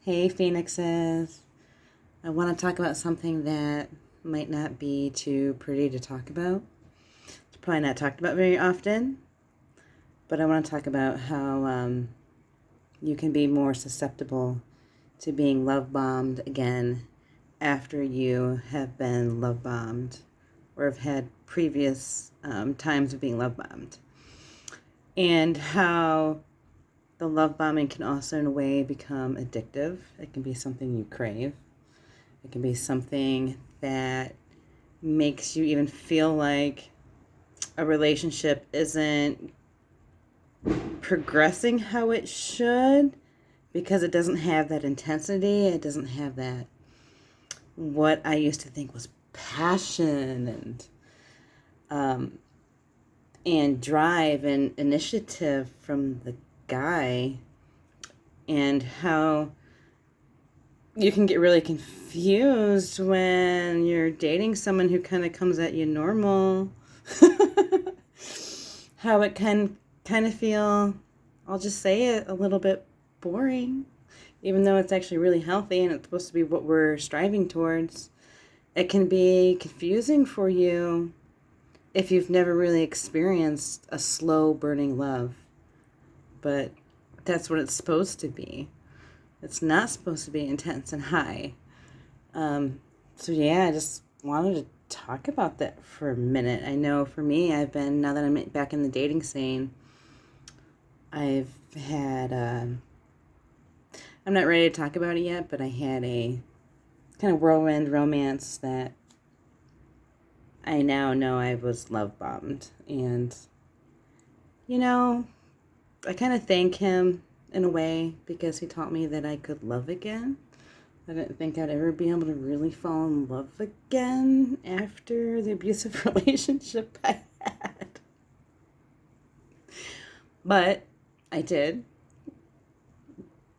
Hey, Phoenixes. I want to talk about something that might not be too pretty to talk about. It's probably not talked about very often, but I want to talk about how you can be more susceptible to being love bombed again after you have been love bombed or have had previous times of being love bombed. And how the love bombing can also, in a way, become addictive. It can be something you crave. It can be something that makes you even feel like a relationship isn't progressing how it should because it doesn't have that intensity. It doesn't have that, what I used to think was passion and drive and initiative from the guy, and how you can get really confused when you're dating someone who kind of comes at you normal. How it can kind of feel, I'll just say it, a little bit boring, even though it's actually really healthy and it's supposed to be what we're striving towards. It can be confusing for you if you've never really experienced a slow burning love. But that's what it's supposed to be. It's not supposed to be intense and high. So yeah, I just wanted to talk about that for a minute. I know for me, now that I'm back in the dating scene, I've had, I'm not ready to talk about it yet, but I had a kind of whirlwind romance that I now know I was love bombed. And, I kind of thank him in a way because he taught me that I could love again. I didn't think I'd ever be able to really fall in love again after the abusive relationship I had. But I did.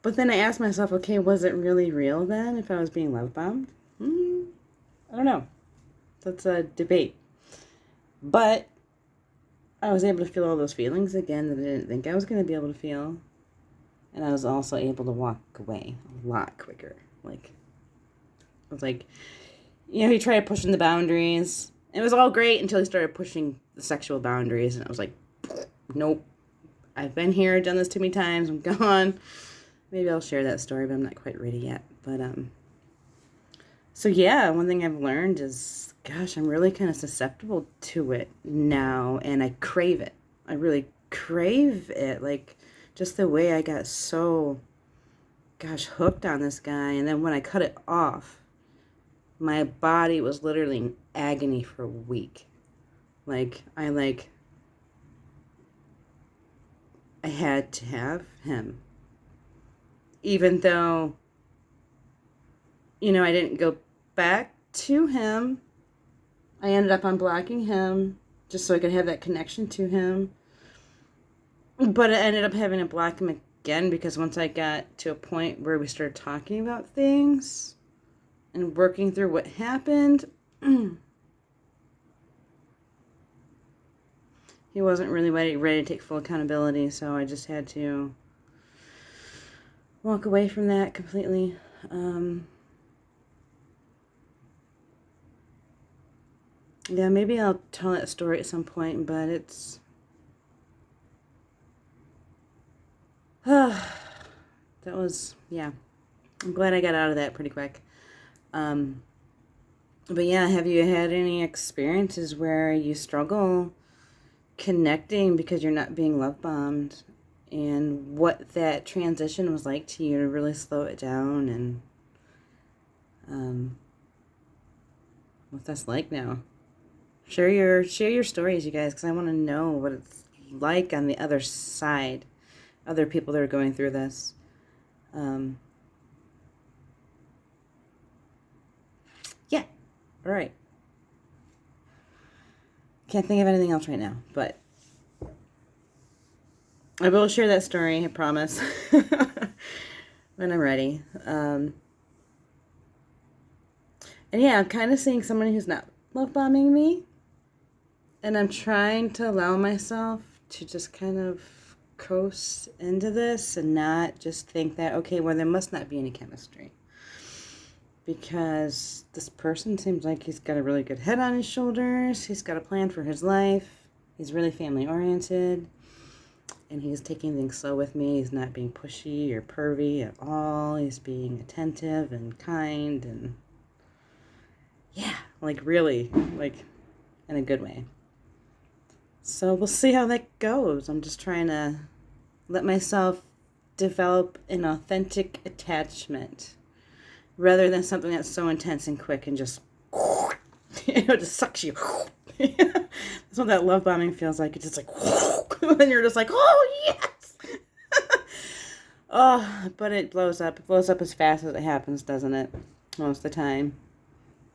But then I asked myself, okay, was it really real then if I was being love bombed? I don't know. That's a debate. But I was able to feel all those feelings again that I didn't think I was going to be able to feel. And I was also able to walk away a lot quicker. I was like, he tried pushing the boundaries. It was all great until he started pushing the sexual boundaries. And I was like, nope. I've been here, done this too many times. I'm gone. Maybe I'll share that story, but I'm not quite ready yet. But, so yeah, one thing I've learned is, gosh, I'm really kind of susceptible to it now. And I crave it. I really crave it. Just the way I got so, hooked on this guy. And then when I cut it off, my body was literally in agony for a week. I had to have him. Even though, I didn't go back to him, I ended up unblocking him just so I could have that connection to him. But I ended up having to block him again because once I got to a point where we started talking about things and working through what happened, he wasn't really ready to take full accountability, so I just had to walk away from that completely. Yeah, maybe I'll tell that story at some point, but it's... that was, yeah. I'm glad I got out of that pretty quick. But yeah, have you had any experiences where you struggle connecting because you're not being love bombed, and what that transition was like to you to really slow it down, and what that's like now? Share your stories, you guys, because I want to know what it's like on the other side, other people that are going through this. Yeah, all right. Can't think of anything else right now, but I will share that story, I promise, when I'm ready. And yeah, I'm kind of seeing someone who's not love bombing me, and I'm trying to allow myself to just kind of coast into this and not just think that, okay, well, there must not be any chemistry. Because this person seems like he's got a really good head on his shoulders. He's got a plan for his life. He's really family-oriented. And he's taking things slow with me. He's not being pushy or pervy at all. He's being attentive and kind and, yeah, like really, like in a good way. So we'll see how that goes. I'm just trying to let myself develop an authentic attachment rather than something that's so intense and quick and just, just sucks you. That's what that love bombing feels like. It's just like, and you're just like, oh, yes. Oh, but it blows up. It blows up as fast as it happens, doesn't it? Most of the time.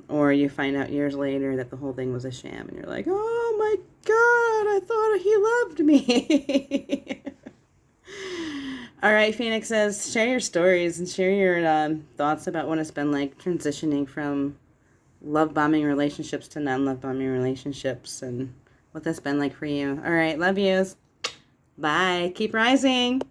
Or you find out years later that the whole thing was a sham, and you're like, oh my God, I thought he loved me. All right, Phoenixes, share your stories and share your thoughts about what it's been like transitioning from love bombing relationships to non-love bombing relationships and what that's been like for you. All right, love yous. Bye. Keep rising.